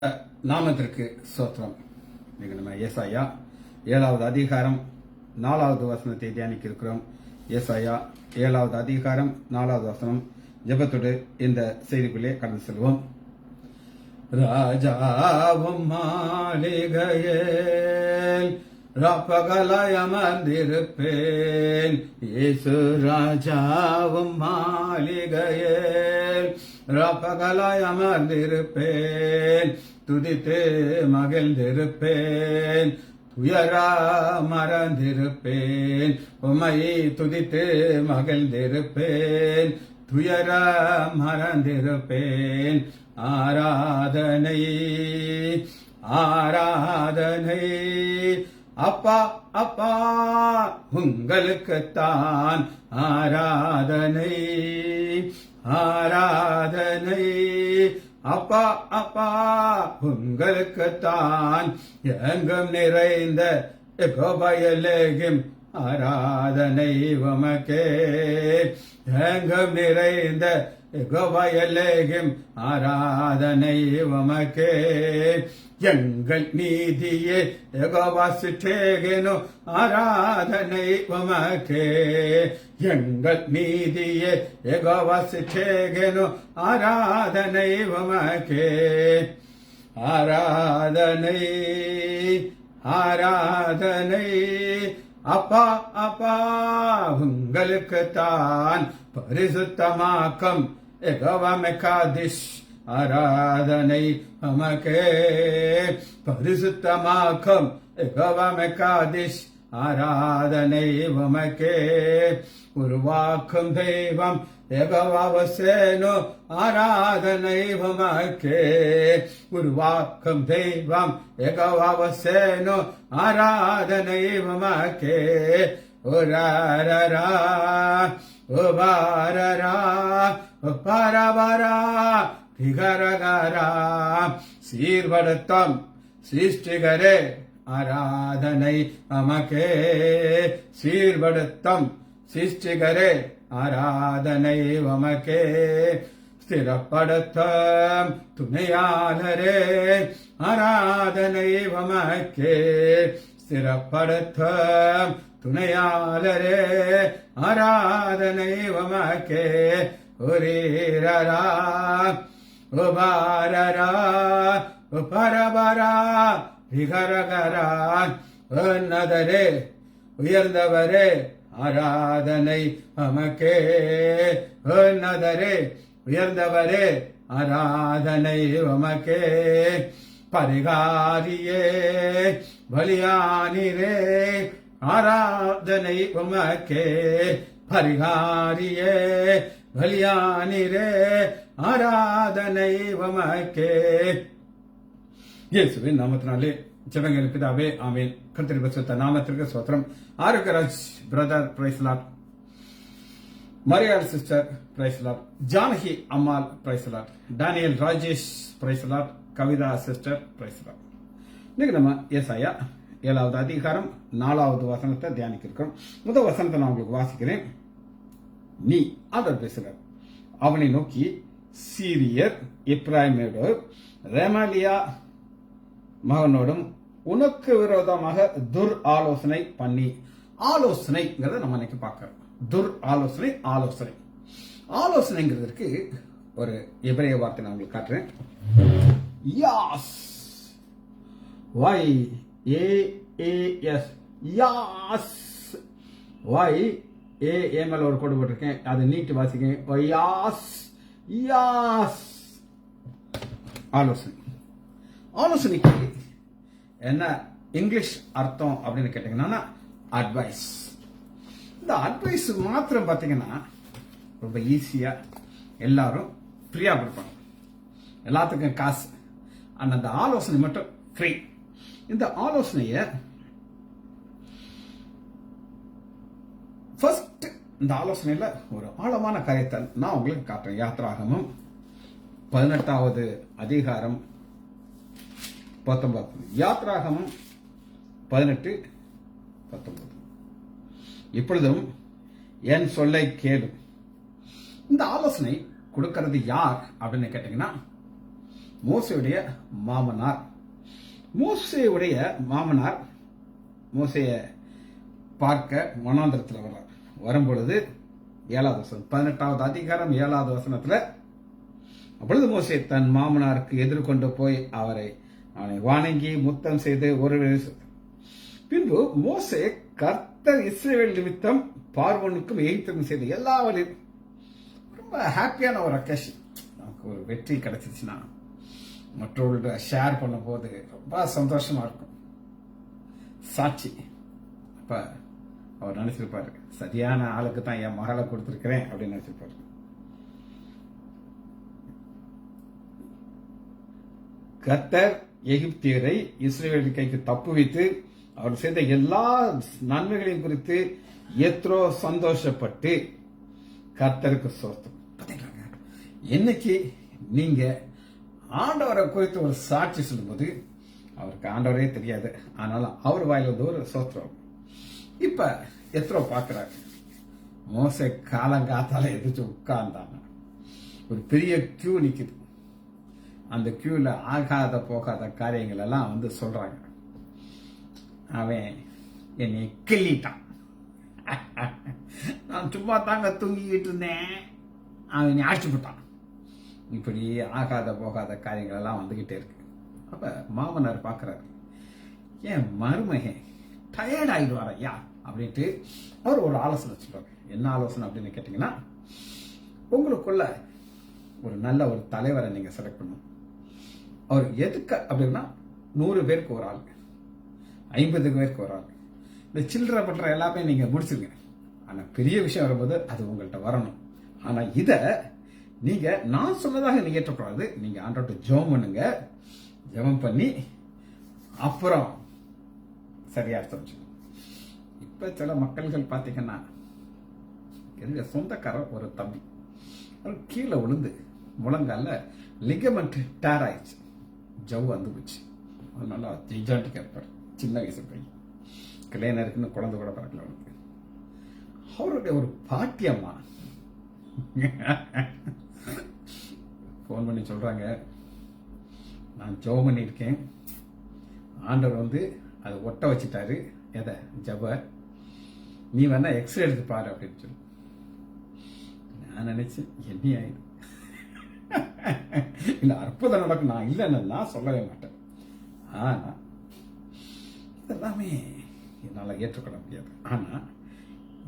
நாமத்திற்கு சோத்திரம். நம்ம ஏசாயா 7வது அதிகாரம் 4வது வசனத்தை தியானிக்க இருக்கிறோம். ஏசாயா 7வது அதிகாரம் 4வது வசனம். ஜெபத்தோடு இந்த செய்திக்குள்ளே கடந்து செல்வோம். ராஜாவும் மாளிகையில் ராப்பகலாய் அமர்ந்திருப்பேன். இயேசு ராஜாவும் மாளிகையில் ராப்பகலாய் அமர்ந்திருப்பேன். துதித்து மகிழ்ந்திருப்பேன். துயரா மறந்திருப்பேன். உம்மையை துதித்து மகிழ்ந்திருப்பேன். துயரா மறந்திருப்பேன். ஆராதனை ஆராதனை அப்பா அப்பா உங்களுக்குத்தான் ஆராதனை ஆராதனை அப்பா அப்பா உங்களுக்குத்தான் எங்கும் நிறைந்த யெகோவாயெலேகிம் ஆராதனை உமக்கே. எங்கும் நிறைந்த யெகோவாயெலேகிம் ஆராதனை உமக்கே. எங்கள் நீதியே யெகோவா சிற்றேகேனோ ஆராதனை உமக்கே. எங்கள் நீதியே யெகோவா சிற்றேகேனோ ஆராதனை உமக்கே. ஆராதனை ஆராதனை அப்பா அப்பா உங்களுக்குத்தான் பரிசுத்தமாக்கம் யெகோவா மெக்காதிஷ் ஆராதனை உமக்கே. பரிசுத்தமாக்கம் யெகோவா மெக்காதிஷ் ஆராதனை உமக்கே. உருவாக்கும் தெய்வம் யெகோவாவசேனோ ஆராதனை உமக்கே. உருவாக்கும் தெய்வம் யெகோவாவசேனோ ஆராதனை உமக்கே. ஓராரரா ஓபாரரா ஒப்பாரபாரா விகரகரா சீர்படுத்தம் சிருஷ்டிகரே ஆராதனை உமக்கே. சீர்படுத்தம் சிருஷ்டிகரே ஆராதனை உமக்கே. ஸ்திரப்படுத்தம் துணையாளரே ஆராதனை உமக்கே. ஸ்திரப்படுத்தம் துணையாளரே ஆராதனை உமக்கே. ஒரீரரா உபாரரா உபரபரா விகரகரா உன்னதரே உயர்ந்தவரே ஆராதனை உமக்கே. உன்னதரே உயர்ந்தவரே ஆராதனை உமக்கே. பரிகாரியே பலியானிரே ஆராதனை உமக்கே. பரிகாரியே பலியானிரே ஆராதனை உமக்கே. இயேசுவின் நாமத்தினாலே ஜெபங்கள் பிதாவே ஆமென். கர்த்தரின் பரிசுத்த நாமத்திற்கு ஸ்தோத்திரம். Arokiyaraj brother praise lord. Mariyal sister praise lord. Janaki Ammal praise lord. Daniel Rajesh praise lord. Kavitha sister praise lord. இன்னைக்கு நம்ம ஏசாயா 7வது அதிகாரம் 4வது வசனத்தை தியானிக்க இருக்கிறோம். முதல் வசனத்தை நான் உங்களுக்கு வாசிக்கிறேன். நீ ஆண்டவர் பேசுகிறார். அவனை நோக்கி சீரியர் எப்ராயிமோடு ரெமலியா மகனோடும் உனக்கு விரோதமாக துர் ஆலோசனை பண்ணி. ஆலோசனைங்கிறத நம்ம இன்னைக்கு பார்க்கிறோம். துர் ஆலோசனை ஆலோசனை ஆலோசனைங்கிறதுக்கு ஒரு எபிரேய வார்த்தை நான் உங்களுக்கு காட்டுறேன். யாஸ் YAAS யாஸ் YAA மேல ஒரு கோடு போட்டிருக்கேன். அது நீட்டு வாசிக்க. யாஸ் யாஸ் ஆலோசனை. ஆலோசனைக்கு என்ன இங்கிலீஷ் அர்த்தம் அப்படின்னு கேட்டீங்கன்னா அட்வைஸ். இந்த அட்வைஸ் மாத்திரம் பார்த்தீங்கன்னா ரொம்ப ஈஸியா எல்லாரும் ஃப்ரீயா கொடுப்பாங்க. எல்லாத்துக்கும் காசு. அந்த ஆலோசனை மட்டும் ஃப்ரீ. இந்த ஆலோசனைய ஃபர்ஸ்ட் இந்த ஆலோசனையில ஒரு ஆழமான காரியத்தை நான் உங்களுக்கு காட்டுறேன். யாத்ராகமம் 18வது அதிகாரம் 19. யாத்ராகமம் 18:19. இப்பொழுதும் என் சொல்லை கேளு. இந்த ஆலோசனை கொடுக்கிறது யார் அப்படின்னு கேட்டீங்கன்னா மோசேயுடைய மாமனார். மோசேயுடைய மாமனார் மோசேய பார்க்க வனாந்திரத்தில் வர்றார். வரும்பொழுது 7வது வசனம், 18வது அதிகாரம் 7வது வசனத்துல, அப்பொழுது மோசே தன் மாமனாருக்கு எதிர்கொண்டு போய் அவனை வணங்கி முத்தம் செய்து ஒரு பின்பு மோசே கர்த்தர் இஸ்ரவேல் நிமித்தம் பார்வோனுக்கும் எகிப்துக்கும் செய்த எல்லா வழியும் ரொம்ப ஹாப்பியான ஒரு அக்கேஷன். நமக்கு ஒரு வெற்றி கிடைச்சிருச்சுன்னா மற்றவர்கள்ட்ட ஷேர் பண்ணும் போது ரொம்ப சந்தோஷமா இருக்கும். சாட்சி. அப்ப அவர் நினைச்சிருப்பாரு, சரியான ஆளுக்கு தான் என் மகளை கொடுத்திருக்கிறேன் அப்படின்னு நினைச்சிருப்பாரு. கர்த்தர் எகிப்தியரை இஸ்ரவேல் கைக்கு தப்புவித்து அவர் செய்த எல்லா நன்மைகளையும் குறித்து எத்ரோ சந்தோஷப்பட்டு கர்த்தருக்கு சோர்த்தம். என்னைக்கு நீங்க ஆண்டவரை குறித்து ஒரு சாட்சி சொல்லும்போது, அவருக்கு ஆண்டவரே தெரியாது, ஆனாலும் அவர் வாயில வந்து ஒரு சோத்திரம். இப்ப எத்ரோ பாக்குறாரு, மோசே காலங்காத்தால எதிர்த்து உட்கார்ந்தாங்க. ஒரு பெரிய கியூ நிக்குது. அந்த கியூல ஆகாத போகாத காரியங்கள் எல்லாம் வந்து சொல்றாங்க. அவன் என்னை கிள்ளிட்டான், நான் சும்மா தாங்க தூங்கிக்கிட்டு இருந்தேன், அவன் என்னை அடிச்சு போட்டான், இப்படி ஆகாத போகாத காரியங்கள் எல்லாம் வந்துகிட்டே இருக்கு. அப்ப மாமனார் பாக்குறாரு, ஏன் மருமகன் டயர்ட் ஆயிடுவார் ஐயா அப்படின்ட்டு அவர் ஒரு ஆலோசனை சொல்றாரு. என்ன ஆலோசனை அப்படின்னு கேட்டீங்கன்னா, உங்களுக்குள்ள ஒரு நல்ல ஒரு தலைவரை நீங்க செலக்ட் பண்ணணும். அவர் எதுக்கு அப்படின்னா 100 பேருக்கு ஒரு ஆள், 50 பேருக்கு ஒரு ஆள். இந்த சில்லறை பண்ற எல்லாமே நீங்க முடிச்சிருங்க. ஆனா பெரிய விஷயம் வரும்போது அது உங்கள்கிட்ட வரணும். ஆனா இத நீங்க நான் சொன்னதாக நீங்க ஏற்றக்கூடாது. நீங்க ஆண்டவர்கிட்ட ஜெபம் பண்ணுங்க. ஜெபம் பண்ணி அப்புறம் சரியா அர்த்தம். இப்ப சில மக்கள்கள் பாத்தீங்கன்னா, என்னுடைய சொந்தக்காரர் ஒரு தம்பி, அவர் கீழே விழுந்து முழங்கால லிகமெண்ட் டேர் ஆயிடுச்சு, ஜவ் வந்து போச்சு. அது நல்லா ஜெய்ஜாண்டி கேட்பார், சின்ன வயசு பையன், கல்யாணம் இருக்குன்னு குழந்தை கூட பிறக்கல அவனுக்கு. அவருடைய ஒரு பாட்டி அம்மா போன் பண்ணி சொல்றாங்க, நான் ஜெபம் பண்ணியிருக்கேன், ஆண்டவர் வந்து அதை ஒட்ட வச்சுட்டாரு, எதை ஜப, நீ வேணா எக்ஸ்ரே எடுத்து பாரு அப்படின்னு சொல்லி. நான் நினைச்சேன், என்ன ஆயிடும், இல்ல அற்புதம் நடக்கும், நான் இல்லைன்னா சொல்லவே மாட்டேன். ஆனா இதெல்லாமே என்னால ஏற்றுக்கொள்ள முடியாது. ஆனா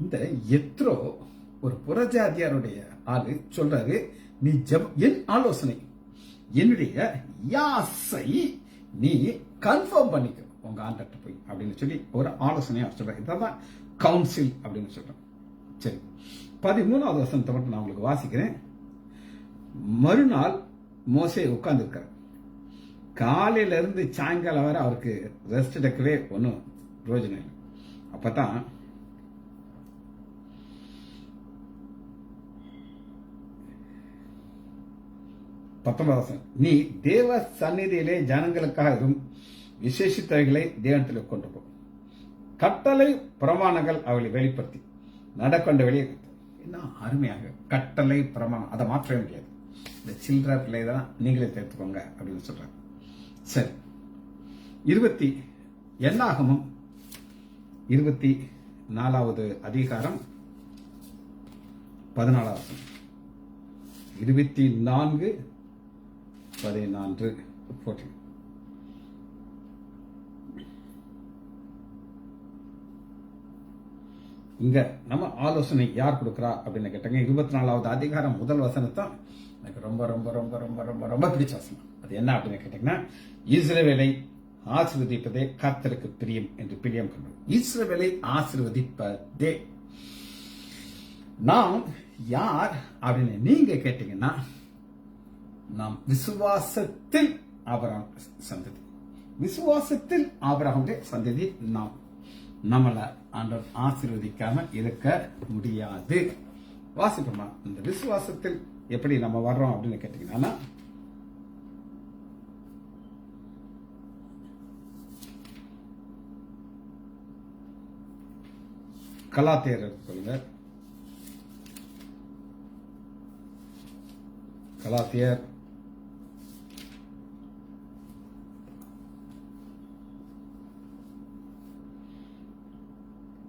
இந்த எத்ரோ ஒரு புறஜாதியாருடைய ஆளு சொல்றாரு, நீ என் ஆலோசனை, என்னுடைய யாசை நீ கன்ஃபார்ம் பண்ணிக்க உங்க ஆண்டர்கிட்ட போய் அப்படின்னு சொல்லி ஒரு ஆலோசனையா சொல்றேன். இதான் கவுன்சில் அப்படின்னு சொல்றேன். சரி, 13வது வசனத்தை மட்டும் நான் உங்களுக்கு வாசிக்கிறேன். மறுநாள் மோசே உட்கார்ந்து இருக்கார். காலையில இருந்து சாயங்காலம் வரை அவருக்கு ரெஸ்ட் எடுக்கவே ஒன்றும் பிரயோஜனம் இல்லை. அப்பதான் 19வது வசனம், நீ தேவ சந்நிதியிலே ஜனங்களுக்காக விசேஷித்தவைகளை தேவனத்தில் கொண்டு போ, கட்டளை பிரமாணங்கள் அவளை வெளிப்படுத்தி நடக்கொண்ட வெளியே. என்ன அருமையாக கட்டளை பிரமாணம், அதை மாற்றவே முடியாது. இந்த சில்லற பிள்ளை தான் நீங்களே சேர்த்துக்கோங்க அப்படின்னு சொல்றாங்க. சரி, என்னாகமும் 24வது அதிகாரம் 14வது வசனம், 24:14 14. இங்க நம்ம ஆலோசனை யார் கொடுக்கிறா அப்படின்னு கேட்டாங்க. 24வது அதிகாரம் 1 வசனத்தான் எனக்கு ரொம்ப ரொம்ப ரொம்ப ரொம்ப ரொம்ப ரொம்ப பிடிச்ச வசனம். அது என்ன அப்படின்னு கேட்டீங்கன்னா, இஸ்ரவேலை ஆசீர்வதிப்பதே கர்த்தருக்கு பிரியம் என்று பிரியம் கொண்டது. இஸ்ரவேலை ஆசீர்வதிப்பதே நாம் யார் அப்படின்னு நீங்க கேட்டீங்கன்னா, நாம் விசுவாசத்தில் ஆபிரகாம் சந்ததி, விசுவாசத்தில் ஆபிரகாமுடைய சந்ததி. நாம் நம்மளை ஆண்டவர் ஆசீர்வதிக்காம இருக்க முடியாது. வாசிப்போமா, இந்த விசுவாசத்தில் எப்படி நம்ம வர்றோம் அப்படின்னு கேட்டீங்கன்னா, கலாத்தியர் சொல்லுங்க, கலாத்தியர்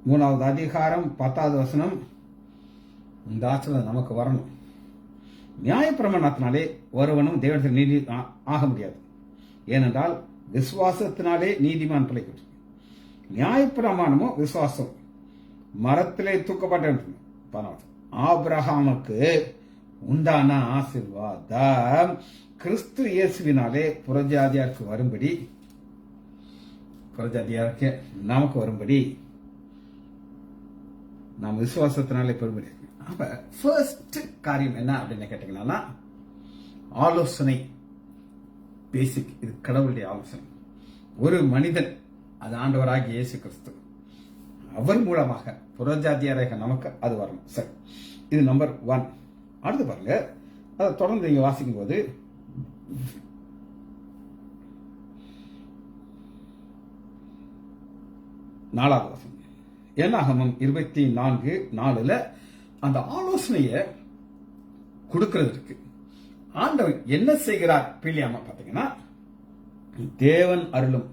3வது அதிகாரம் 10வது வசனம். இந்த ஆசீர்வாதம் நமக்கு வரணும். நியாயப்பிரமாணத்தினாலே ஒருவனும் தேவனத்தில் நீதி ஆக முடியாது. ஏனென்றால் விசுவாசத்தினாலே நீதிமான் பிழைக்கிறது. நியாயப்பிரமாணமும் விசுவாசம் மரத்திலே தூக்கப்பட்ட ஆபிரகாமுக்கு உண்டான ஆசீர்வாதம் கிறிஸ்து இயேசுவினாலே புறஜாதியாருக்கு வரும்படி, புறஜாதியாருக்கு நமக்கு வரும்படி நாம் விசுவாசத்தினாலே பெறும்படி. அப்ப ஃபர்ஸ்ட் காரியம் என்ன அப்படின்னு கேட்டீங்கன்னா, ஆலோசனை. பேசிக், இது கடவுளுடைய ஆலோசனை. ஒரு மனிதன், அது ஆண்டவராகிய இயேசு கிறிஸ்து, அவர் மூலமாக புறஜாதியாராக நமக்கு அது வரணும். சரி, இது நம்பர் 1. அடுத்து பாருங்க, அதை தொடர்ந்து நீங்க வாசிக்கும் போது நாலாவது வசனம், என்னாகமம் 24:4 அந்த ஆலோசனைய கொடுக்கிறதுக்கு ஆண்டவர் என்ன செய்கிறார் பிள்ளையாம பாத்தீங்கன்னா, தேவன் அருளும்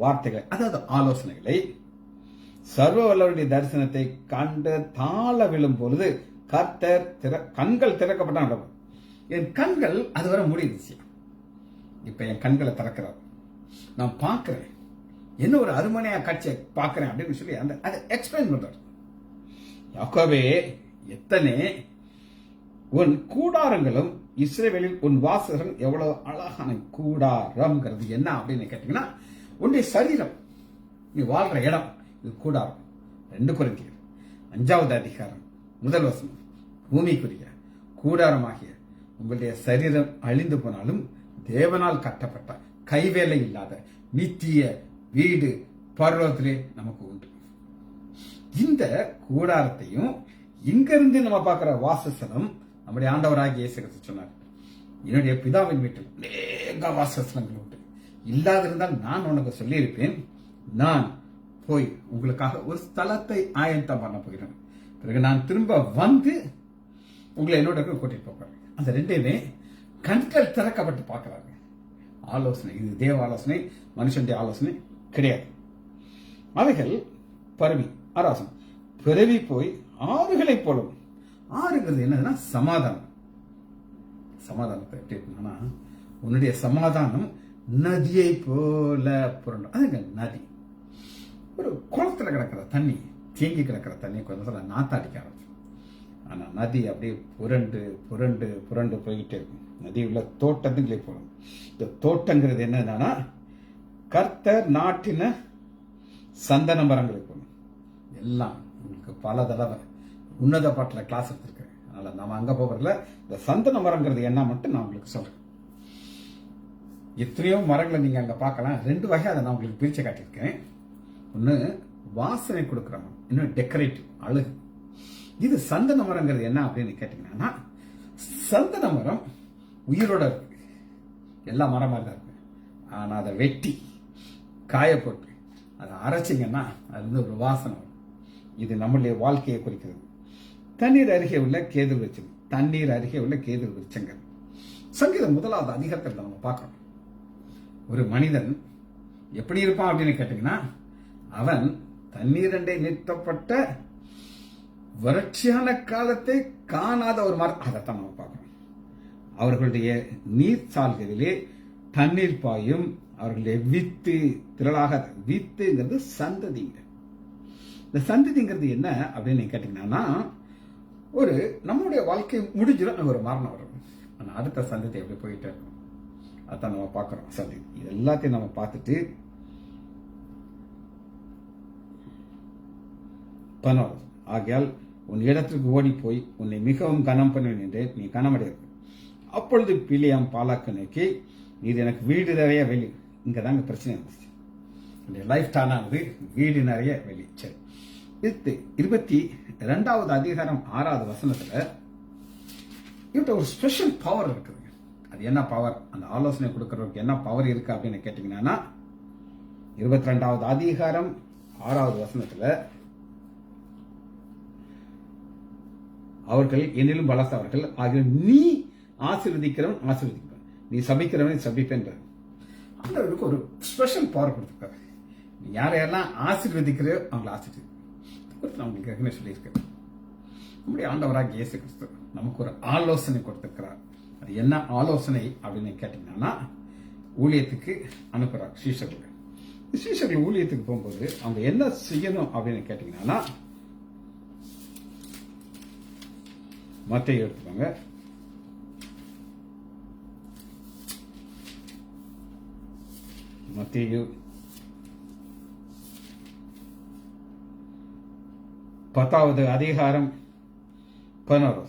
வார்த்தைகளை, அதாவது ஆலோசனைகளை சர்வ வல்லவருடைய தரிசனத்தை கண்டு தாழ விழும் பொழுது கர்த்தர் கண்கள் திறக்கப்பட்ட, என் கண்கள் அதுவரை முடியுது. இப்ப என் கண்களை திறக்கிறார், நான் பார்க்கிறேன், என்ன ஒரு அருமனையா காட்சியை பார்க்கிறேன் அப்படின்னு சொல்லி அந்த அதை எக்ஸ்பிளைன் பண்றார். யாக்கோபே, எத்தனை உன் கூடாரங்களும் இஸ்ரவேலில் உன் வாசகர்கள் எவ்வளவு அழகான கூடாரம்ங்கிறது என்ன அப்படின்னு கேட்டீங்கன்னா, உன்னுடைய சரீரம், நீ வாழ்ற இடம், இது கூடாரம். 2 கொரிந்தியர் 5வது அதிகாரம் 1 வசனம், பூமிக்குரிய கூடாரமாகிய உங்களுடைய சரீரம் அழிந்து போனாலும் தேவனால் கட்டப்பட்ட கைவேலை இல்லாத நித்திய வீடு பரலோகத்திலே நமக்கு உண்டு. இந்த கூடாரத்தையும் இங்கிருந்து நம்ம பார்க்கிற வாசஸ்தலம் நம்முடைய ஆண்டவராகிய இயேசு கிறிஸ்து சொன்னார், என்னுடைய பிதாவின் வீட்டில் அநேக வாசஸ்தலங்கள் உண்டு, இல்லாதிருந்தால் நான் உனக்கு சொல்லியிருப்பேன், நான் போய் உங்களுக்காக ஒரு ஸ்தலத்தை ஆயத்தம் பண்ண போகிறேன், பிறகு நான் திரும்ப வந்து உங்களை என்னோட கூட்டிட்டு போகிறேன். அந்த 2மே கண்கள் திறக்கப்பட்டு பார்க்கிறாங்க. ஆலோசனை, இது தேவ ஆலோசனை, மனுஷனுடைய ஆலோசனை கிடையாது. அவைகள் பரவி, ஆராசம் பிறவி போய் ஆறுகளை போலும். ஆறுங்கிறது என்னதுன்னா சமாதானம். சமாதானத்தை எப்படி இருக்குன்னா, உன்னுடைய சமாதானம் நதியை போல புரண்டும். அதுங்க நதி, ஒரு குளத்துல கிடக்கிற தண்ணி, தேங்கி கிடக்கிற தண்ணி கொஞ்சம் நாத்தாடிக்க ஆரம்பிச்சு. ஆனா நதி அப்படியே புரண்டு புரண்டு புரண்டு போய்கிட்டே இருக்கும். நதி உள்ள தோட்டத்துக்குள்ளே போகும். இந்த தோட்டங்கிறது என்னன்னா, கர்த்தர் நாட்டின சந்தன மரங்களுக்கு போகணும். எல்லாம் உங்களுக்கு பல தடவை உன்னத பாட்டில் கிளாஸ் எடுத்திருக்கேன், அதனால நம்ம அங்க போகிறதுல இந்த சந்தன மரங்கிறது என்ன மட்டும் நான் உங்களுக்கு சொல்றேன். எத்தனையோ மரங்களை நீங்க அங்க பார்க்கலாம். 2 வகை அதை நான் உங்களுக்கு பிரிச்சு காட்டியிருக்கேன். ஒன்னு வாசனை கொடுக்குற மரம், இன்னும் டெக்கரேட்டிவ், அழகு. இது சந்தன மரங்கிறது என்ன அப்படின்னு கேட்டீங்கன்னா, சந்தன மரம் உயிரோட இருக்கு, எல்லா மரம் மாதிரி தான் இருக்கு. ஆனா அதை வெட்டி காய போட்டு அதை அரைச்சிங்கன்னா அது வந்து ஒரு வாசனை வரும். இது நம்மளுடைய வாழ்க்கையை குறிக்கிறது. தண்ணீர் அருகே உள்ள கேது விருட்சம், தண்ணீர் அருகே உள்ள கேது விருட்சங்கள். சங்கீதம் 1வது அதிகாரத்தில் நம்ம பார்க்கிறோம். ஒரு மனிதன் எப்படி இருப்பான் அப்படின்னு கேட்டீங்கன்னா, அவன் தண்ணீர் அண்டை நிறுத்தப்பட்ட வறட்சியான காலத்தை காணாத ஒரு மரம். அதைத்தான் நம்ம பார்க்கணும். அவர்களுடைய நீர்ச்சால்களிலே தண்ணீர் பாயும், அவர்களுடைய வித்து திரளாக. வித்துங்கிறது சந்ததிங்க. இந்த சந்ததிங்கிறது என்ன அப்படின்னு கேட்டீங்கன்னா, ஒரு நம்மளுடைய வாழ்க்கை முடிஞ்சிடும், ஒரு மரணம் வரும், ஆனா அடுத்த சந்ததி எப்படி போயிட்டே இருக்கும். அதான் நம்ம பார்க்கிறோம். சந்ததி இது எல்லாத்தையும் நம்ம பார்த்துட்டு 16 ஆகையால் உன் இடத்திற்கு ஓடி போய் உன்னை மிகவும் கனம் பண்ணுவேன் என்றேன், நீ கனமடையாது. அப்பொழுது பிலியாம் பாலாக்கு நோக்கி, இது எனக்கு வீடு நிறைய வெளி. இங்கதாங்க பிரச்சனை இருந்துச்சு. லைஃப் டானானது வீடு நிறைய வெளி. சரி, 22வது அதிகாரம் 6வது வசனத்துல இவட்ட ஒரு ஸ்பெஷல் பவர் இருக்குது. அது என்ன பவர்? அந்த ஆலோசனை கொடுக்கறதுக்கு என்ன பவர் இருக்கு அப்படின்னு கேட்டீங்கன்னா, 22வது அதிகாரம் 6வது வசனத்துல, அவர்கள் என்னிலும் பலத்தவர்கள் ஆகிய நீ ஆசீர்வதிக்கிறவன் ஆசீர்வதிக்கிறவன், நீ சபிக்கிறவனை சபிப்பேன். ஆண்டவருக்கு ஒரு ஸ்பெஷல் பவர் கொடுத்துருக்காரு. நீ யாரையெல்லாம் ஆசீர்வதிக்கிறோ அவங்களை ஆசீர்வதி. குறித்து நான் உங்களுக்கு ஏற்கனவே சொல்லியிருக்கேன். நம்முடைய ஆண்டவராக இயேசு கிறிஸ்து நமக்கு ஒரு ஆலோசனை கொடுத்திருக்கிறார். அது என்ன ஆலோசனை அப்படின்னு கேட்டீங்கன்னா, ஊழியத்துக்கு அனுப்புறார் சீஷர்கள். சீஷர்கள் ஊழியத்துக்கு போகும்போது அவங்க என்ன செய்யணும் அப்படின்னு கேட்டீங்கன்னா, மத்தேயு எடுத்துக்கோங்க. மத்தேயு 10வது அதிகாரம் 11.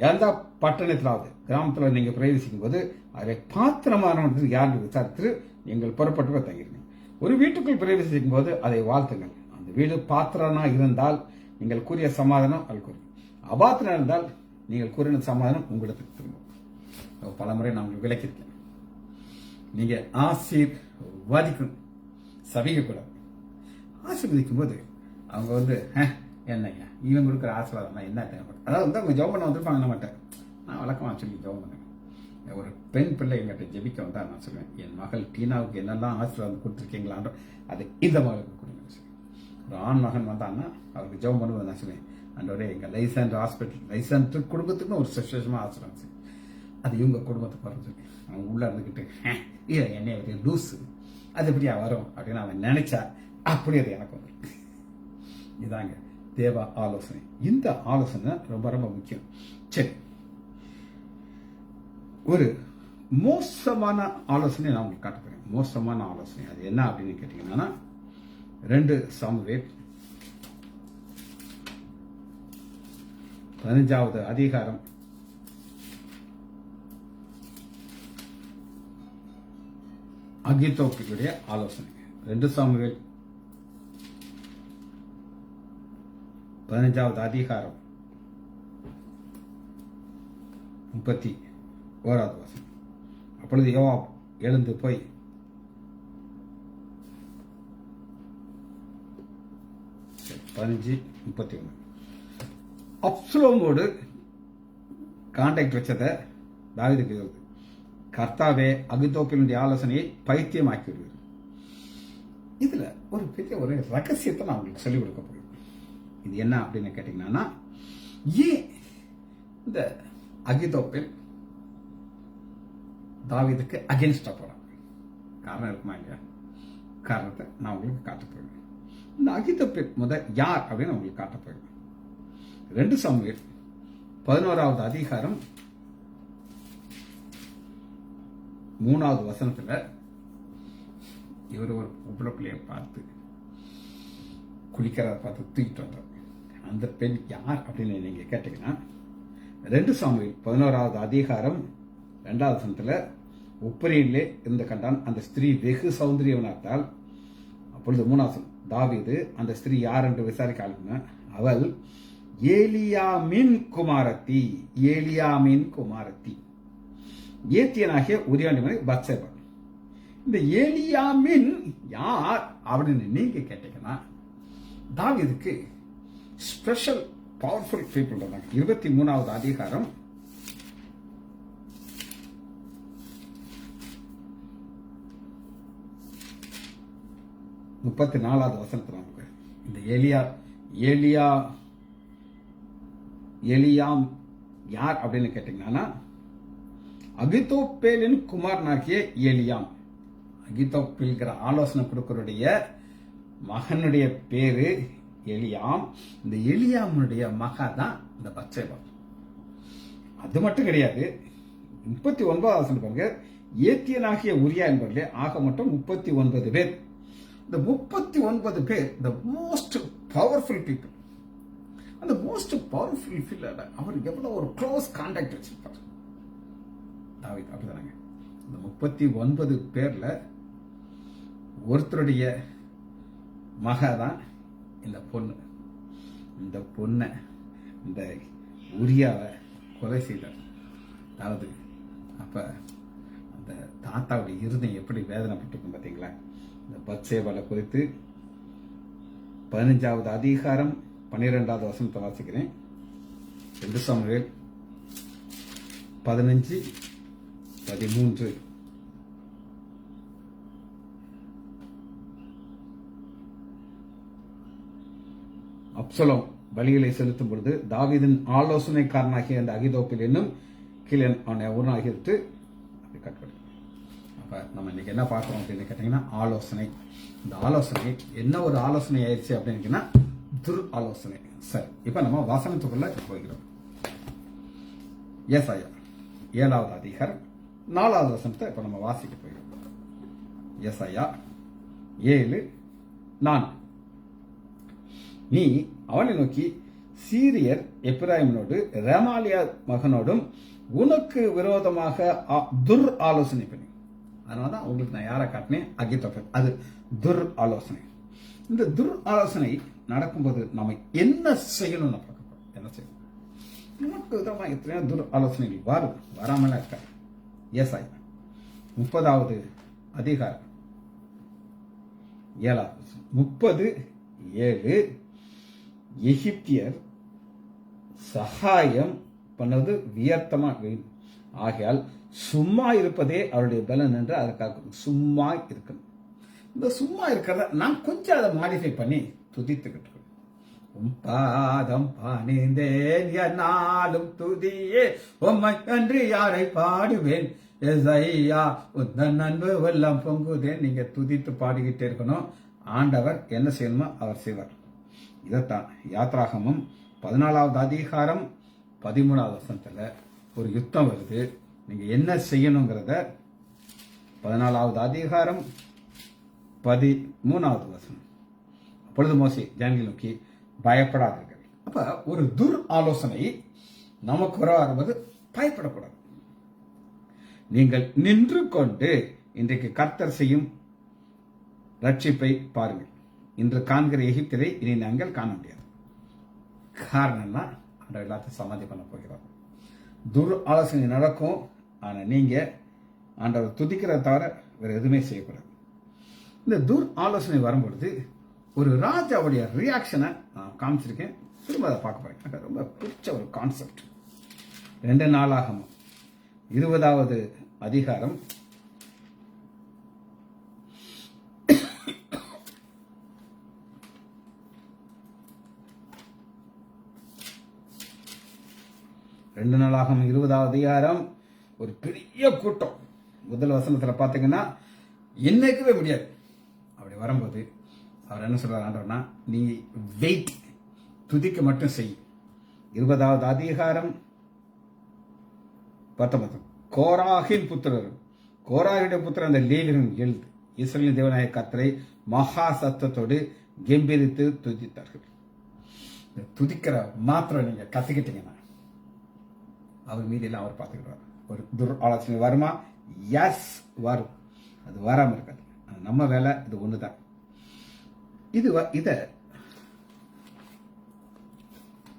எந்த பட்டணத்திலாவது கிராமத்தில் நீங்க பிரவேசிக்கும் போது அதை பாத்திரமானவர்கள் யாருன்னு விசாரித்து நீங்கள் புறப்பட்டு போய் தங்கிருங்க. ஒரு வீட்டுக்குள் பிரவேசிக்கும் போது அதை வாழ்த்துங்கள். அந்த வீடு பாத்திரனா இருந்தால் நீங்கள் கூறிய சமாதானம் அது கூறும். அபாத்திரம் இருந்தால் நீங்கள் கூறின சமாதானம் உங்களுக்கு திரும்பும். பலமுறை நான் உங்களுக்கு விளக்கியிருக்கேன். நீங்க ஆசீர்வதிக்கணும், சபிக்க கூடாது. ஆசீர்வதிக்கும் போது அவங்க என்னையா இவன் கொடுக்குற ஆசீர்வாதம் என்ன தேவைப்படும், அதாவது அவங்க ஜெபம் பண்ண வந்திருப்பாங்க. நம்மகிட்ட நான் வழக்கமாக சொல்லி ஜெபம் பண்ணுவேன். ஒரு பெண் பிள்ளை எங்கிட்ட ஜெபிக்க வந்தா நான் சொல்லுவேன், என் மகள் டீனாவுக்கு என்னெல்லாம் ஆசீர்வாதம் கொடுத்துருக்கீங்களான்ற அது இந்த மகளுக்கு கொடுங்க. ஒரு ஆண் மகன் வந்தான்னா அவருக்கு ஜெபம் பண்ணுவது நான் சொல்லுவேன், அன்றோட எங்கள் லைசன்ஸ் ஹாஸ்பிட்டல் லைசன்ஸ் குடும்பத்துக்கும் ஒரு விசேஷமாக ஆசீர்வாதம் செய்யும். அது இவங்க குடும்பத்துக்கு வரும் சொல்லி அவங்க உள்ள இருந்துக்கிட்டு என்னை ஒரு லூஸு அது எப்படியா வரும் அப்படின்னு அவன் நினைச்சா அப்படி அது எனக்கு வந்துடும். இதாங்க தேவ ஆலோசனை. இந்த ஆலோசனை ரொம்ப ரொம்ப முக்கியம். சரி, ஒரு மோசமான ஆலோசனை நான் உங்களுக்கு காட்ட போறேன். மோசமான ஆலோசனை அது என்ன அப்படின்னு கேட்டீங்கன்னா, 2 சாமுவேல் 15வது அதிகாரம் 'அகித்தோப்பேலுடைய ஆலோசனை. 2 சாமுவேல் 15வது அதிகாரம் 31வது வசனம். அப்பொழுது யோவாப் எழுந்து போய் அப்சலோமோடு கான்டாக்ட் வச்சதை தாவீதுக்கு எழுது. கர்த்தாவே அகித்தோப்பேலுடைய ஆலோசனையை பைத்தியமாக்கி விடுவார். இதுல ஒரு பெரிய ஒரு ரகசியத்தை நான் உங்களுக்கு சொல்லிக் கொடுக்க போகிறேன். இது என்ன அப்படின்னு கேட்டீங்கன்னா, ஏன் இந்த அகித்தோப்பேல் தாவீதுக்கு அகென்ஸ்டா போறாங்க? காரணம் இருக்குமா இல்லையா? காரணத்தை நான் உங்களுக்கு காட்ட போகிறேன். இந்த அகித்தோப்பேல் யார் அப்படின்னு உங்களுக்கு காட்ட போகிறேன். 2 சாமுவேல் 11வது அதிகாரம் 3வது வசனத்துல இவர் ஒரு பொம்பளை பிள்ளைய பார்த்து குளிக்கிறத பார்த்து தூக்கிட்டு வந்தார். அந்த பெண் யார் அப்படின்னு நீங்க கேட்டீங்கன்னா, 2 சாமுவேல் 11வது அதிகாரம் 2வது வசனத்துல உப்பரியிலே இருந்து கண்டான். அந்த ஸ்திரீ வெகு சௌந்தரியவனாத்தால். அப்பொழுது 3வது தாவீது அந்த ஸ்திரீ யார் என்று விசாரிக்க ஆளுங்க. அவள் ஏலியாமின் குமாரத்தி. ஏலியாமின் குமாரத்தி ஏத்தியனாகிய உரியாண்டி மனை பத்சேபா. இந்த ஏலியாமின் யார் அப்படின்னு நீங்க கேட்டீங்கன்னா, தாவீதுக்கு ஸ்பெஷல் பவர்ஃபுல் பீப்புள் இருந்தாங்க. 23வது அதிகாரம் 34வது வசனத்துல இந்த எலியாம் யார் அப்படின்னு கேட்டீங்கன்னா, அகித்தோப்பேலின் குமாரனாகிய ஏலியாம். அகித்தோப்பேல்கிற ஆலோசனை கொடுக்கறடைய மகனுடைய பேரு எலியாம். இந்த எலியாமுடைய மகா தான் இந்த பத்சேபா. அது மட்டும் கிடையாது, 39வது வசனம் பாருங்க. ஏத்தியனாகிய உரியா என்பவர்களே ஆக மட்டும் 39 பேர். இந்த 39 பேர் the most powerful people. அந்த மோஸ்ட் பவர்ஃபுல் ஃபீல்ட் அவர் எவ்வளவு ஒரு க்ளோஸ் கான்டாக்ட் வச்சிருப்பார் தாவீது. அப்படிதானாங்க. இந்த 39 பேர்ல ஒருத்தருடைய மகா தான் இந்த பொண்ணு. இந்த பொண்ணை இந்த உரியாவை கொலை செய்தார். அதாவது அப்ப அந்த தாத்தாவுடைய இருதயம் எப்படி வேதனைப்பட்டிருக்கும் பார்த்தீங்களா? இந்த பத்சேபாவை குறித்து 15வது அதிகாரம் 12வது வசனத்தை வாசிக்கிறேன். 2 சாமுவேல் 15:13. அப்சலோம் பலிகளை செலுத்தும் பொழுது தாவீதின் ஆலோசனைக்காரனாகிய அந்த அகிதோப்பில் என்னும் கீழன் அவனை உருவாகிட்டு அப்படி கட்டுப்படும். அப்ப நம்ம இன்னைக்கு என்ன பார்க்கிறோம் அப்படின்னு கேட்டீங்கன்னா ஆலோசனை. இந்த ஆலோசனை என்ன ஒரு ஆலோசனை ஆயிடுச்சு அப்படின்னு துர் ஆலோசனை. சரி, இப்ப நம்ம வசனத்துக்குள்ள போகிறோம். ஏசாயா 7வது அதிகாரம் 4வது வசனத்தை இப்ப நம்ம வாசிக்க போகிறோம். ஏசாயா 7:4. நீ அவனை நோக்கி, சீரியர் எப்பிராயிமனோடு ரெமாலியா மகனோடும் உனக்கு விரோதமாக துர் ஆலோசனை பண்ணி. அதனாலதான் உங்களுக்கு நான் யாரை காட்டினேன்? அகித்தோப்பல். அது துர் ஆலோசனை. இந்த துர் ஆலோசனை நடக்கும்போது நம்ம என்ன செய்யணும்னு பார்க்க போறோம். என்ன செய்யணும்? நமக்கு விதமாக எத்தனையோ துர் ஆலோசனைகள் வரும், வராமல இருக்க. ஏசாயா 30வது அதிகாரம் 7வது 30:7. எகிப்தியர் சகாயம் பண்ணது வியர்த்தமா ஆகையால் சும்மா இருப்பதே அவருடைய பலன் என்று அதற்காக சும்மா இருக்கணும். இந்த சும்மா இருக்கிறத நான் கொஞ்சம் அதை மாடிஃபை பண்ணி துதித்துக்கிட்டு இருக்கேன். பாதம் பணிந்தேன் என்னாலும் துதியே, உம்மை அன்றி யாரை பாடுவேன், எசையா உந்தன் அன்பு வெள்ளம் பொங்குதேன். நீங்க துதித்து பாடிக்கிட்டே இருக்கணும். ஆண்டவர் என்ன செய்யணுமோ அவர் செய்வார். இதைத்தான் யாத்ராகமம் 14வது அதிகாரம் 13வது வசனத்துல ஒரு யுத்தம் வருது. நீங்க என்ன செய்யணுங்கிறத 14வது அதிகாரம் 13வது வசனம். அப்பொழுது மோசே ஜனங்களை நோக்கி, பயப்படாதீர்கள். அப்ப ஒரு துர் ஆலோசனை நமக்கு வரும்போது பயப்படக்கூடாது. நீங்கள் நின்று கொண்டு இன்றைக்கு கர்த்தர் செய்யும் ரட்சிப்பை பாருங்கள். இன்று காண்கிற எகிப்தியரை இனி நாங்கள் காண முடியாது. காரணம்னா ஆண்டவர் எல்லாத்தையும் சமாதி பண்ண போகிறார். துர் ஆலோசனை நடக்கும். ஆனா நீங்க ஆண்டவர் துதிக்கிறத தவிர வேற எதுவுமே செய்யக்கூடாது. இந்த துர் ஆலோசனை வரும்பொழுது ஒரு ராஜாவுடைய ரியாக்ஷனை நான் காமிச்சிருக்கேன். திரும்ப அதை பார்க்க போறேன். எனக்கு ரொம்ப பிடிச்ச ஒரு கான்செப்ட். 2 நாளாகமம் 20வது அதிகாரம் 2 நாளாகமம் 20வது அதிகாரம் ஒரு பெரிய கூட்டம். முதல் வசனத்துல பாத்தீங்கன்னா என்னைக்கவே முடியாது. அப்படி வரும்போது அவர் என்ன சொல்றாரு ஆண்டவர்னா, நீ வெயிட், துதிக்க மட்டும் செய். 20வது அதிகாரம் 19. கோராகின் புத்திரர், கோராகியுடைய புத்திரர் அந்த லேவியரும் எழுது இஸ்ரவேலின் தேவனாய கர்த்தரை மகா சத்தத்தோடு கெம்பீரித்து துதித்தார்கள். துதிக்கிற மாத்திரம் நீங்க கத்துக்கிட்டீங்கன்னா அவர் மீதியெல்லாம் அவர் பார்த்துக்கிடுவார். ஒரு துர் ஆலோசனை வருமா? எஸ், வரும். அது வராம இருக்காது. நம்ம வேலை இது ஒண்ணுதான். இத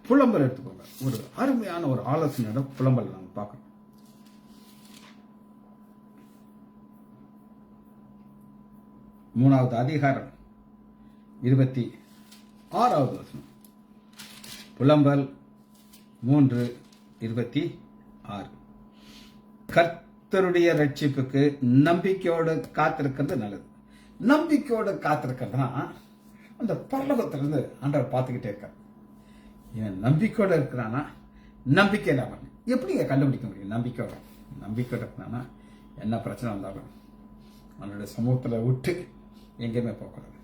புலம்பல் எடுத்துக்கோங்க. ஒரு அருமையான ஒரு ஆலோசனையோட புலம்பல் நாங்க பார்க்கணும். மூணாவது அதிகாரம் 26வது வசனம். புலம்பல் 3:26. கர்த்தருடைய ரட்சிப்புக்கு நம்பிக்கையோடு காத்திருக்கிறது நல்லது. நம்பிக்கையோடு காத்திருக்கிறதுனா அந்த பரலோகத்திலிருந்து ஆண்டவர் பார்த்துக்கிட்டே இருக்கார். இவன் நம்பிக்கையோட இருக்கிறானா? நம்பிக்கை இல்லாமல் எப்படிங்க கண்டுபிடிக்க முடியும்? நம்பிக்கையோட இருக்கிறானா என்ன பிரச்சனை வந்தாலும் அவனுடைய சமூகத்துல விட்டு எங்கேயுமே போகக்கூடாது.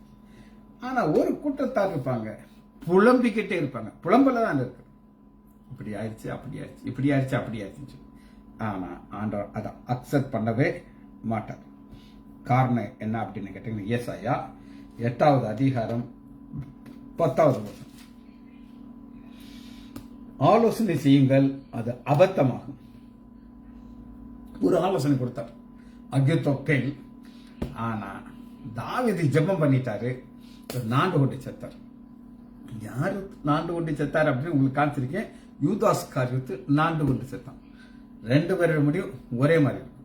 ஆனா ஒரு கூட்டத்தார் இருப்பாங்க, புலம்பிக்கிட்டே இருப்பாங்க. புலம்பல தான் இருக்கு. இப்படி ஆயிடுச்சு, அப்படி ஆயிடுச்சு, இப்படி ஆயிடுச்சு, அப்படி ஆயிடுச்சு. ஆனா ஆண்டவர் அதை அக்செப்ட் பண்ணவே மாட்டார். காரணம் என்ன அப்படின்னு கேட்டீங்கன்னா, ஏசாயா 8வது அதிகாரம் 10வது வசனம். ஆலோசனை செய்யுங்கள், அது அபத்தமாகும். ஒரு ஆலோசனை கொடுத்தார் அகித்தோப்பேல். ஆனா தாவீது ஜெபம் பண்ணிட்டாரு, நாண்டு கொண்டு செத்தார். யாரு நாண்டு கொண்டு செத்தார் அப்படின்னு உங்களுக்கு காமிச்சிருக்கேன். யூதாஸ் காரியத்து நாண்டு கொண்டு செத்தான். 2 பேரோட முடியும் ஒரே மாதிரி இருக்கும்.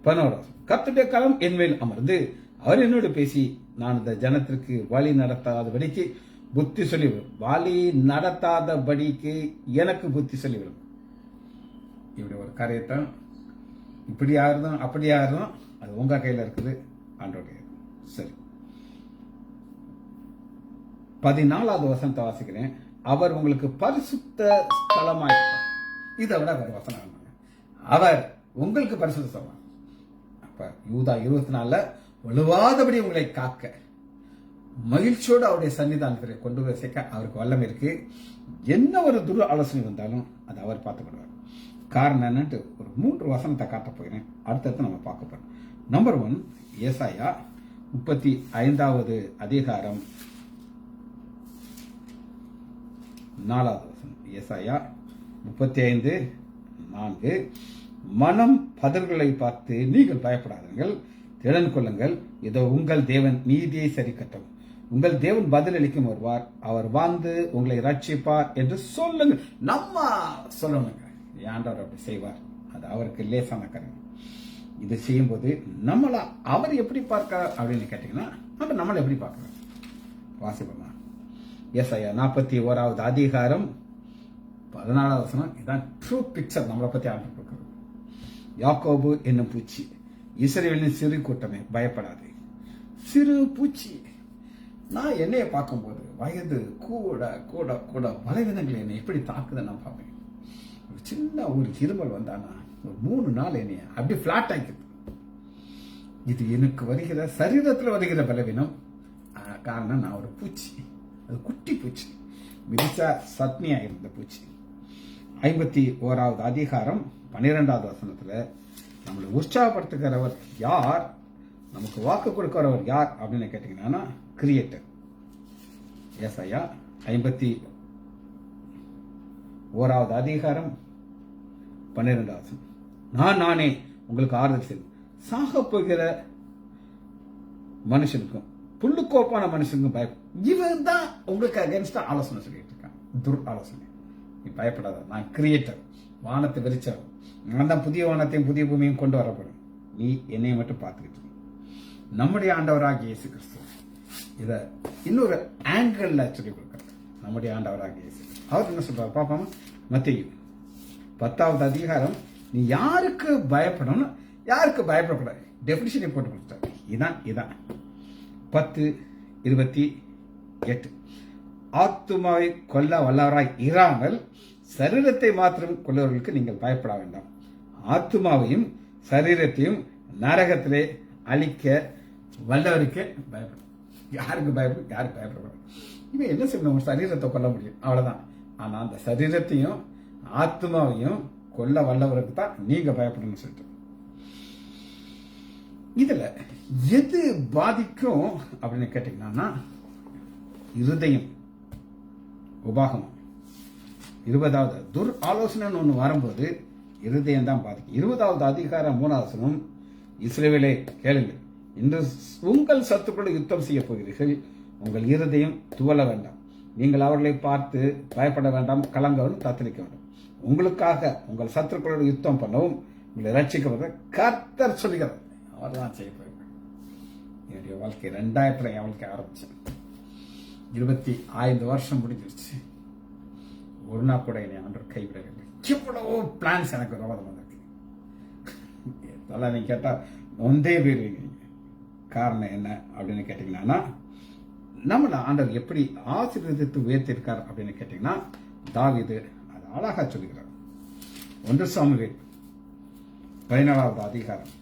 11. கர்த்தருடைய கரம் என்மேல் அமர்ந்து அவர் என்னோடு பேசி, நான் இந்த ஜனத்திற்கு வழி நடத்தாதபடிக்கு புத்தி சொல்லிவிடும். வழி நடத்தாதபடிக்கு எனக்கு புத்தி சொல்லிவிடும். இப்படி ஒரு காரியத்தை இப்படி ஆறுதும் அப்படி ஆறுதும் அது உங்க கையில இருக்குது, ஆண்டோடைய. சரி, 14வது வசனத்தை வாசிக்கிறேன். அவர் உங்களுக்கு பரிசுத்த ஸ்தலமாயிருப்பார். இதை விட வேற வசனம் வேணுங்க. அவர் உங்களுக்கு பரிசுத்த ஸ்தலம். அப்ப யூதா 24 வலுவாதபடி உங்களை காக்க மகிழ்ச்சியோடு அவருடைய சன்னிதானத்தை கொண்டு போய் சேர்க்க அவருக்கு வல்லமை இருக்கு. என்ன ஒரு துரு ஆலோசனை வந்தாலும் அதை அவர் பார்த்துக்கிடுவார். காரணம் என்னன்ட்டு ஒரு 3 வசனத்தை காட்ட போகிறேன். அடுத்தது நம்ம பார்க்க போறோம். நம்பர் 1, ஏசாயா 35வது அதிகாரம் 4வது வசனம். ஏசாயா 35:4. மனம் பதர்களை பார்த்து நீங்கள் பயப்படாதீர்கள், திடன் கொள்ளுங்கள். இதோ உங்கள் தேவன் நீதியை சரிக்கட்டும். உங்கள் தேவன் பதிலளிக்கும் வருவார். அவர் வந்து உங்களை ரட்சிப்பார் என்று சொல்லுங்க. நம்ம சொல்லணுங்க. ஆண்டவர் அப்படி செய்வார். அது அவருக்கு லேசான காரியம். இது செய்யும்போது நம்மள அவர் எப்படி பார்க்கிறார் அப்படின்னு கேட்டீங்கன்னா நம்மளை எப்படி பார்க்கிறார் வாசிப்போமா. ஏசாயா 41வது அதிகாரம் 14வது வசனம். இதான் ட்ரூ பிக்சர் நம்மளை பத்தி ஆண்டவர் கொடுக்கிறது. யாக்கோபு என்னும் பூச்சி, இஸ்ரவேலின் சிறு கூட்டமே பயப்படாது. சிறு பூச்சி. நான் என்னைய பார்க்கும்போது வயது கூட கூட கூட பலவீனங்கள் என்னை எப்படி தாக்குதுன்னு நான் பார்ப்பேன். ஒரு சின்ன ஒரு இருமல் வந்தானா ஒரு 3 நாள் என்னைய அப்படி பிளாட் ஆக்கிது. இது எனக்கு வருகிற சரீரத்தில் வருகிற பலவீனம். காரணம் நான் ஒரு பூச்சி. அது குட்டி பூச்சி, மிதிச்சா சத்னியா இருந்த பூச்சி. 51வது அதிகாரம் 12வது வசனத்துல நம்மளை உற்சாகப்படுத்துகிறவர் யார், நமக்கு வாக்கு கொடுக்கிறவர் யார் அப்படின்னு கேட்டீங்கன்னா கிரியேட்டர். ஏசாயா 51வது அதிகாரம் 12வது வசனம். நானே உங்களுக்கு ஆறுதல் செய்வேன். சாக போகிற மனுஷனுக்கும் புல்லுக்கோப்பான மனுஷனுக்கும் பயம். இவன் தான் உங்களுக்கு அகேன்ஸ்டா ஆலோசனை சொல்லிட்டு இருக்கான். துர் ஆலோசனை. நீ பயப்படாத, நான் கிரியேட்டர், வானத்தை விரிச்சவன். நான் தான் புதிய வானத்தையும் புதிய பூமியும் கொண்டு வரப்படும். நீ என்னைய மட்டும் பார்த்துக்கிட்டு. நம்முடைய ஆண்டவராகிய இயேசு கிறிஸ்து இத இன்னொரு ஆங்கிள் சொல்லி கொடுக்கிறார். நம்முடைய ஆண்டவராகிய இயேசு அவர் என்ன சொல்றாரு பாப்போமா. மத்தேயு 10வது அதிகாரம். நீ யாருக்கு பயப்படணும், யாருக்கு பயப்படக்கூடாது டெபினிஷனை போட்டு கொடுத்தாரு. இதான் 10:28. ஆத்துமாவை கொல்ல வல்லவராய் இராமல் சரீரத்தை மாத்திரம் கொல்லவர்களுக்கு நீங்கள் பயப்பட வேண்டாம். ஆத்துமாவையும் சரீரத்தையும் நரகத்திலே அழிக்க வல்லவருக்கு பயப்படும். யாருக்கு பயப்படும், யாருக்கு பயப்படக்கூடாது. இவன் என்ன செய்யணும், சரீரத்தை கொல்ல முடியும், அவ்வளவுதான். ஆனா அந்த சரீரத்தையும் ஆத்மாவையும் கொல்ல வல்லவருக்கு தான் நீங்க பயப்படணும்னு சொல்லிட்டு. இதுல எது பாதிக்கும் அப்படின்னு கேட்டீங்கன்னா இருதயம், உபாகமம். 20வது துர் ஆலோசனை ஒன்று வரும்போது இருதயம் தான் பாதிக்கும். 20வது அதிகாரம் 3வது வசனம். இஸ்ரவேலே கேளுங்கள், இன்று உங்கள் சத்துக்களோடு யுத்தம் செய்ய போகிறீர்கள். உங்கள் இருதயம் துவள வேண்டாம். நீங்கள் அவர்களை பார்த்து பயப்பட வேண்டாம், கலங்கவும் தத்தளிக்க வேண்டாம். உங்களுக்காக உங்கள் சத்துக்களோடு யுத்தம் பண்ணவும் உங்களை ரட்சிக்க கர்த்தர் சொல்லுகிறார். அவர் தான் செய்ய போயிருக்கார். என்னுடைய வாழ்க்கை 2000 என் வாழ்க்கை ஆரம்பிச்சேன். 25 வருஷம் முடிஞ்சிருச்சு. ஒரு நாள் கூட என்னை ஆண்டவர் கைவிடவில்லை. எவ்வளவோ பிளான்ஸ் எனக்கு விரோதம் வந்திருக்கு. அதெல்லாம் நீங்க கேட்டா நொந்தே போயிருவீங்க. காரணம் என்ன அப்படின்னு கேட்டீங்கன்னா நம்மள ஆண்டவர் எப்படி ஆசீர்வதித்து உயர்த்திருக்கார் அப்படின்னு கேட்டீங்கன்னா தாவீது அது அழகா சொல்லுகிறார். 1 சாமுவேல் 14வது அதிகாரம்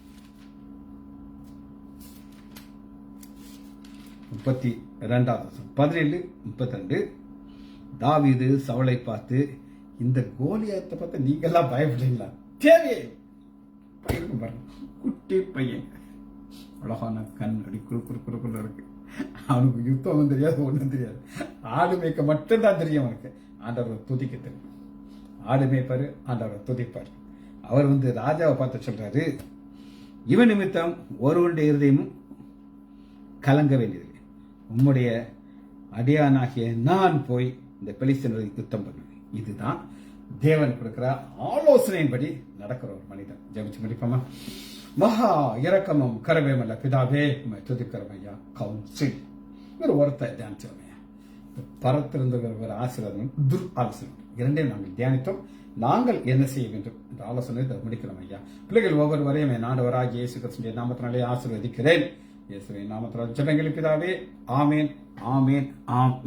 32வது வசனம். 17:32. தாவீது சவுலை பார்த்து, இந்த கோலியாத்தை பார்த்து நீங்க எல்லாம் பயப்படுறீங்களா? தேவையே பாருங்க, குட்டி பையன், அழகான கண், அடி குறுக்குறு இருக்கு. அவனுக்கு யுத்தமும் தெரியாது, ஒன்றும் தெரியாது. ஆடு மேய்க்க மட்டும்தான் தெரியும் அவனுக்கு. ஆண்டவரை துதிக்க தெரியும். ஆடு மேய்ப்பாரு, ஆண்டவரை துதிப்பாரு. அவர் ராஜாவை பார்த்து சொல்றாரு, இவன் நிமித்தம் ஒருவனுடைய இருதயமும் கலங்க வேண்டியதில்லை. உம்முடைய அடியானாகிய நான் போய் இந்த பெலிஸ்தீனரை யுத்தம் பண்ணுவேன். இதுதான் தேவன் கொடுக்கிற ஆலோசனையின்படி நடக்கிற ஒரு மனிதன். ஜெபிச்சு முடிப்போமா. மகா இரக்கமும் கருவேமல்ல பிதாவே துதிக்கிறமையா கவுன்சில் ஒரு ஒருத்தர் தியானிச்சோமையா. பரத்திருந்த ஒரு ஆசீர்வாதம், துர் ஆலோசனை இரண்டையும் நாங்கள் தியானித்தோம். நாங்கள் என்ன செய்ய வேண்டும் என்ற ஆலோசனை முடிக்கிறோம் ஐயா. பிள்ளைகள் ஒவ்வொருவரையும் என் ஆண்டவராகிய இயேசு கிறிஸ்துவின் நாமத்தினாலே ஆசீர்வதிக்கிறேன். இயேசுவின் நாமத்தினால் ஜெபங்கள் பிதாவே. ஆமேன், ஆமேன், ஆம்.